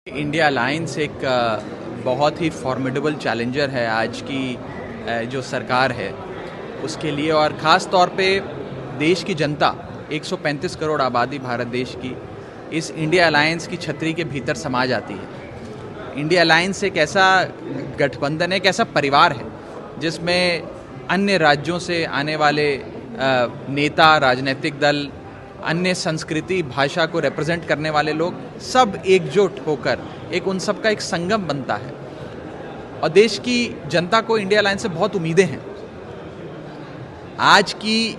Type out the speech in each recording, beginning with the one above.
India alliance एक बहुत ही formidable challenger है आज की जो सरकार है उसके लिए, और ख़ास तौर पे देश की जनता 135 करोड़ आबादी भारत देश की इस इंडिया अलायंस की छतरी के भीतर समा जाती है। इंडिया अलायंस एक ऐसा गठबंधन है, एक ऐसा परिवार है जिसमें अन्य राज्यों से आने वाले नेता, राजनीतिक दल, अन्य संस्कृति, भाषा को रिप्रेजेंट करने वाले लोग सब एकजुट होकर एक उन सब का एक संगम बनता है। और देश की जनता को इंडिया अलायंस से बहुत उम्मीदें हैं। आज की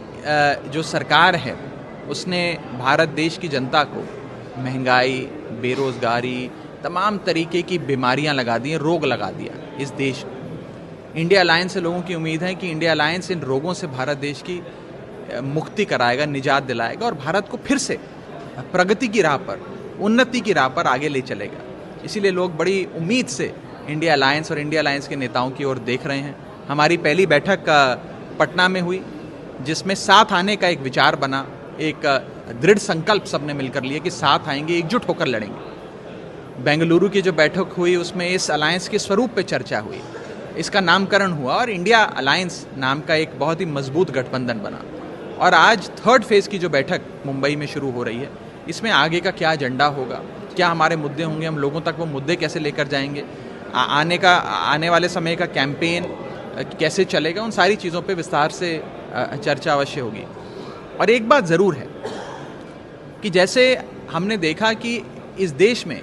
जो सरकार है उसने भारत देश की जनता को महंगाई, बेरोजगारी, तमाम तरीके की बीमारियां लगा दी हैं, रोग लगा दिया इस देश में। इंडिया अलायंस से लोगों की उम्मीद है कि इंडिया अलायंस इन रोगों से भारत देश की मुक्ति कराएगा, निजात दिलाएगा और भारत को फिर से प्रगति की राह पर, उन्नति की राह पर आगे ले चलेगा। इसीलिए लोग बड़ी उम्मीद से इंडिया अलायंस और इंडिया अलायंस के नेताओं की ओर देख रहे हैं। हमारी पहली बैठक पटना में हुई जिसमें साथ आने का एक विचार बना, एक दृढ़ संकल्प सबने मिलकर लिया कि साथ आएंगे, एकजुट होकर लड़ेंगे। बेंगलुरु की जो बैठक हुई उसमें इस अलायंस के स्वरूप पे चर्चा हुई, इसका नामकरण हुआ और इंडिया अलायंस नाम का एक बहुत ही मजबूत गठबंधन बना। और आज थर्ड फेज की जो बैठक मुंबई में शुरू हो रही है, इसमें आगे का क्या एजेंडा होगा, क्या हमारे मुद्दे होंगे, हम लोगों तक वो मुद्दे कैसे लेकर जाएंगे, आने वाले समय का कैंपेन कैसे चलेगा, उन सारी चीज़ों पे विस्तार से चर्चा अवश्य होगी। और एक बात ज़रूर है कि जैसे हमने देखा कि इस देश में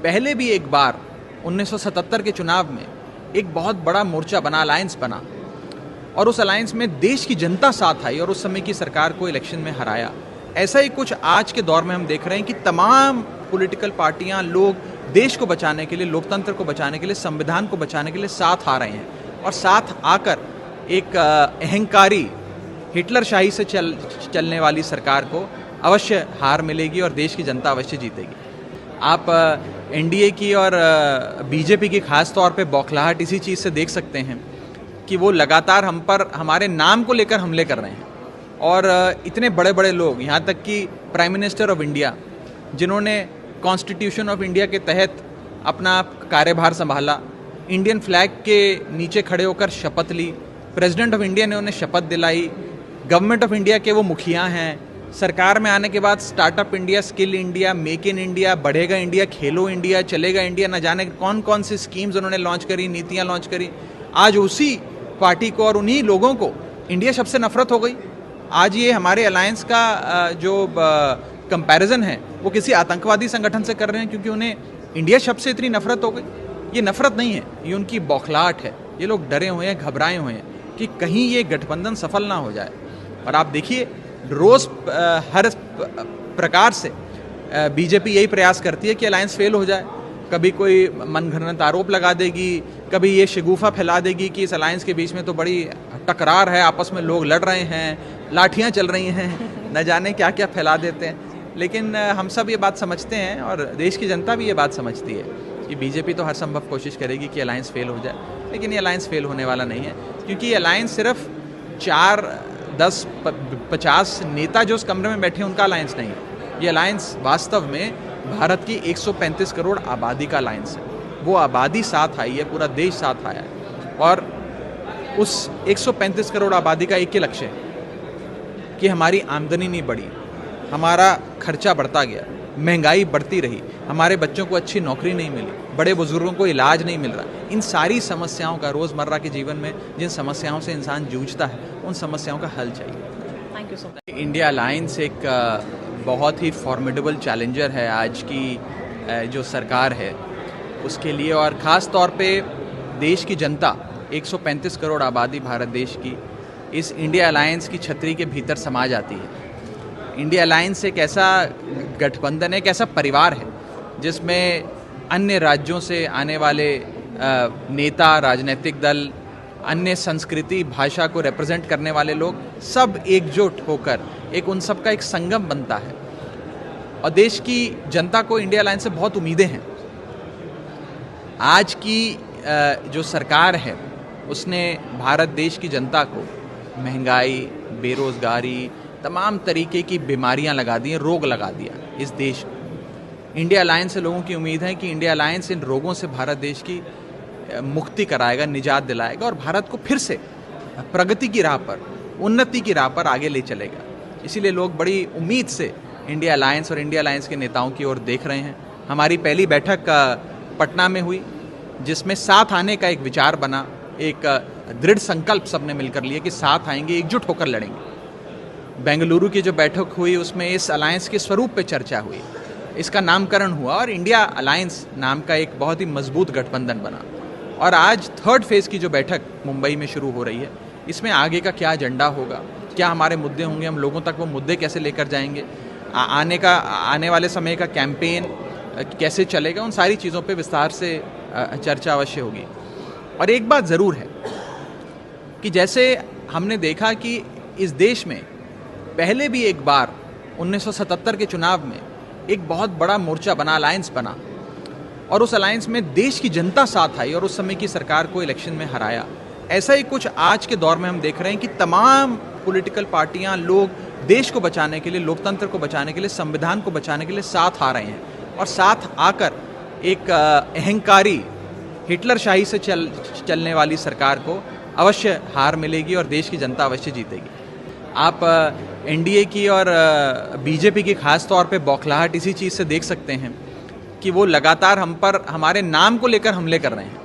पहले भी एक बार 1977 के चुनाव में एक बहुत बड़ा मोर्चा बना, अलायंस बना, और उस अलायंस में देश की जनता साथ आई और उस समय की सरकार को इलेक्शन में हराया। ऐसा ही कुछ आज के दौर में हम देख रहे हैं कि तमाम पॉलिटिकल पार्टियां, लोग देश को बचाने के लिए, लोकतंत्र को बचाने के लिए, संविधान को बचाने के लिए साथ आ रहे हैं। और साथ आकर एक अहंकारी हिटलरशाही से चलने वाली सरकार को अवश्य हार मिलेगी और देश की जनता अवश्य जीतेगी। आप एनडीए की और बीजेपी की खास तौर पे बौखलाहट इसी चीज़ से देख सकते हैं कि वो लगातार हम पर, हमारे नाम को लेकर हमले कर रहे हैं। और इतने बड़े बड़े लोग, यहाँ तक कि प्राइम मिनिस्टर ऑफ इंडिया, जिन्होंने कॉन्स्टिट्यूशन ऑफ इंडिया के तहत अपना कार्यभार संभाला, इंडियन फ्लैग के नीचे खड़े होकर शपथ ली, प्रेसिडेंट ऑफ इंडिया ने उन्हें शपथ दिलाई, गवर्नमेंट ऑफ इंडिया के वो मुखिया हैं, सरकार में आने के बाद startup India, skill India, make in India, बढ़ेगा इंडिया, खेलो इंडिया, चलेगा इंडिया, न जाने कौन कौन सी स्कीम्स उन्होंने लॉन्च करी, नीतियाँ लॉन्च करी। आज उसी पार्टी को और उन्हीं लोगों को इंडिया शब्द से नफरत हो गई। आज ये हमारे अलायंस का जो कंपैरिजन है वो किसी आतंकवादी संगठन से कर रहे हैं क्योंकि उन्हें इंडिया शब्द से इतनी नफरत हो गई। ये नफरत नहीं है, ये उनकी बौखलाहट है। ये लोग डरे हुए हैं, घबराए हुए हैं कि कहीं ये गठबंधन सफल ना हो जाए। और आप देखिए रोज़ हर प्रकार से बीजेपी यही प्रयास करती है कि अलायंस फेल हो जाए। कभी कोई मनगढ़ंत आरोप लगा देगी, कभी ये शगुफा फैला देगी कि इस अलायंस के बीच में तो बड़ी टकरार है, आपस में लोग लड़ रहे हैं, लाठियां चल रही हैं, न जाने क्या क्या फैला देते हैं। लेकिन हम सब ये बात समझते हैं और देश की जनता भी ये बात समझती है कि बीजेपी तो हर संभव कोशिश करेगी कि अलायंस फेल हो जाए, लेकिन ये अलायंस फेल होने वाला नहीं है। क्योंकि ये अलायंस सिर्फ 4, 10, 50 नेता जो उस कमरे में बैठे हैं उनका अलायंस नहीं है। ये अलायंस वास्तव में भारत की 135 करोड़ आबादी का अलायंस है। वो आबादी साथ आई है, पूरा देश साथ आया है। और उस 135 करोड़ आबादी का एक ही लक्ष्य है कि हमारी आमदनी नहीं बढ़ी, हमारा खर्चा बढ़ता गया, महंगाई बढ़ती रही, हमारे बच्चों को अच्छी नौकरी नहीं मिली, बड़े बुजुर्गों को इलाज नहीं मिल रहा। इन सारी समस्याओं का, रोज़मर्रा के जीवन में जिन समस्याओं से इंसान जूझता है, उन समस्याओं का हल चाहिए। Thank you so much. India alliance एक बहुत ही फॉर्मिडेबल चैलेंजर है आज की जो सरकार है उसके लिए, और ख़ास तौर पे देश की जनता 135 करोड़ आबादी भारत देश की इस इंडिया अलायंस की छतरी के भीतर समा जाती है। इंडिया अलायंस एक ऐसा गठबंधन है, एक ऐसा परिवार है जिसमें अन्य राज्यों से आने वाले नेता, राजनीतिक दल, अन्य संस्कृति, भाषा को रिप्रेजेंट करने वाले लोग सब एकजुट होकर एक उन सब का एक संगम बनता है। और देश की जनता को इंडिया अलायंस से बहुत उम्मीदें हैं। आज की जो सरकार है उसने भारत देश की जनता को महंगाई, बेरोजगारी, तमाम तरीके की बीमारियां लगा दी हैं, रोग लगा दिया इस देश में। इंडिया अलायंस से लोगों की उम्मीद है कि इंडिया अलायंस इन रोगों से भारत देश की मुक्ति कराएगा, निजात दिलाएगा और भारत को फिर से प्रगति की राह पर, उन्नति की राह पर आगे ले चलेगा। इसीलिए लोग बड़ी उम्मीद से इंडिया अलायंस और इंडिया अलायंस के नेताओं की ओर देख रहे हैं। हमारी पहली बैठक पटना में हुई, जिसमें साथ आने का एक विचार बना, एक दृढ़ संकल्प सबने मिलकर लिया कि साथ आएंगे, एकजुट होकर लड़ेंगे। बेंगलुरु की जो बैठक हुई उसमें इस अलायंस के स्वरूप पे चर्चा हुई, इसका नामकरण हुआ और इंडिया अलायंस नाम का एक बहुत ही मजबूत गठबंधन बना। और आज थर्ड फेज़ की जो बैठक मुंबई में शुरू हो रही है, इसमें आगे का क्या एजेंडा होगा, क्या हमारे मुद्दे होंगे, हम लोगों तक वो मुद्दे कैसे लेकर जाएंगे, आने वाले समय का कैंपेन कैसे चलेगा, उन सारी चीज़ों पे विस्तार से चर्चा अवश्य होगी। और एक बात ज़रूर है कि जैसे हमने देखा कि इस देश में पहले भी एक बार 1977 के चुनाव में एक बहुत बड़ा मोर्चा बना, अलायंस बना, और उस अलायंस में देश की जनता साथ आई और उस समय की सरकार को इलेक्शन में हराया। ऐसा ही कुछ आज के दौर में हम देख रहे हैं कि तमाम पॉलिटिकल पार्टियां, लोग देश को बचाने के लिए, लोकतंत्र को बचाने के लिए, संविधान को बचाने के लिए साथ आ रहे हैं और साथ आकर एक अहंकारी हिटलरशाही से चलने वाली सरकार को अवश्य हार मिलेगी और देश की जनता अवश्य जीतेगी। आप एनडीए की और बीजेपी की खास तौर पे बौखलाहट इसी चीज़ से देख सकते हैं कि वो लगातार हम पर, हमारे नाम को लेकर हमले कर रहे हैं।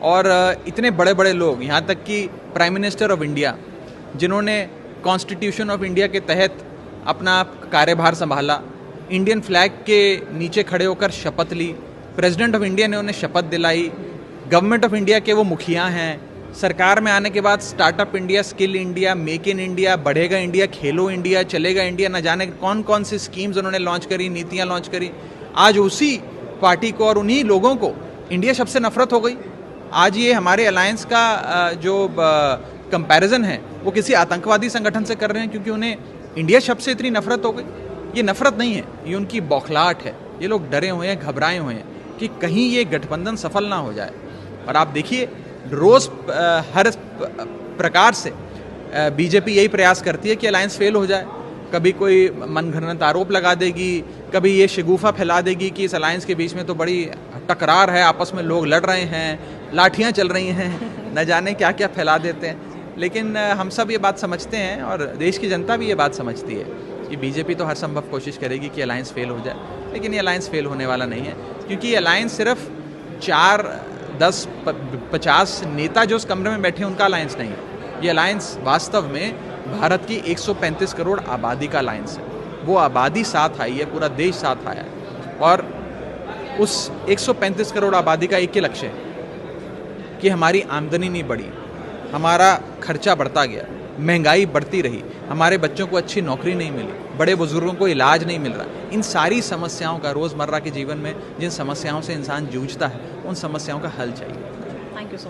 और इतने बड़े बड़े लोग, यहाँ तक कि प्राइम मिनिस्टर ऑफ इंडिया, जिन्होंने कॉन्स्टिट्यूशन ऑफ इंडिया के तहत अपना कार्यभार संभाला, इंडियन फ्लैग के नीचे खड़े होकर शपथ ली, प्रेसिडेंट ऑफ इंडिया ने उन्हें शपथ दिलाई, गवर्नमेंट ऑफ इंडिया के वो मुखिया हैं, सरकार में आने के बाद startup India, skill India, make in India, बढ़ेगा इंडिया, खेलो इंडिया, चलेगा इंडिया, न जाने कौन कौन सी स्कीम्स उन्होंने लॉन्च करी, नीतियाँ लॉन्च करी। आज उसी पार्टी को और उन्हीं लोगों को इंडिया शब्द से नफरत हो गई। आज ये हमारे अलायंस का जो कंपैरिजन है वो किसी आतंकवादी संगठन से कर रहे हैं, क्योंकि उन्हें इंडिया शब्द से इतनी नफरत हो गई। ये नफरत नहीं है, ये उनकी बौखलाहट है। ये लोग डरे हुए हैं, घबराए हुए हैं कि कहीं ये गठबंधन सफल ना हो जाए। और आप देखिए, रोज़ हर प्रकार से बीजेपी यही प्रयास करती है कि अलायंस फेल हो जाए। कभी कोई मनगढ़ंत आरोप लगा देगी, कभी ये शगुफा फैला देगी कि इस अलायंस के बीच में तो बड़ी टकरार है, आपस में लोग लड़ रहे हैं, लाठियां चल रही हैं, न जाने क्या क्या फैला देते हैं। लेकिन हम सब ये बात समझते हैं और देश की जनता भी ये बात समझती है कि बीजेपी तो हर संभव कोशिश करेगी कि अलायंस फेल हो जाए, लेकिन ये अलायंस फेल होने वाला नहीं है, क्योंकि ये अलायंस सिर्फ 4, 10, 50 नेता जो उस कमरे में बैठे हैं उनका अलायंस नहीं है। ये अलायंस वास्तव में भारत की 135 करोड़ आबादी का अलायंस है। वो आबादी साथ आई है, पूरा देश साथ आया है। और उस 135 करोड़ आबादी का एक ही लक्ष्य है कि हमारी आमदनी नहीं बढ़ी, हमारा खर्चा बढ़ता गया, महंगाई बढ़ती रही, हमारे बच्चों को अच्छी नौकरी नहीं मिली, बड़े बुजुर्गों को इलाज नहीं मिल रहा। इन सारी समस्याओं का, रोज़मर्रा के जीवन में जिन समस्याओं से इंसान जूझता है, उन समस्याओं का हल चाहिए। Thank you so much.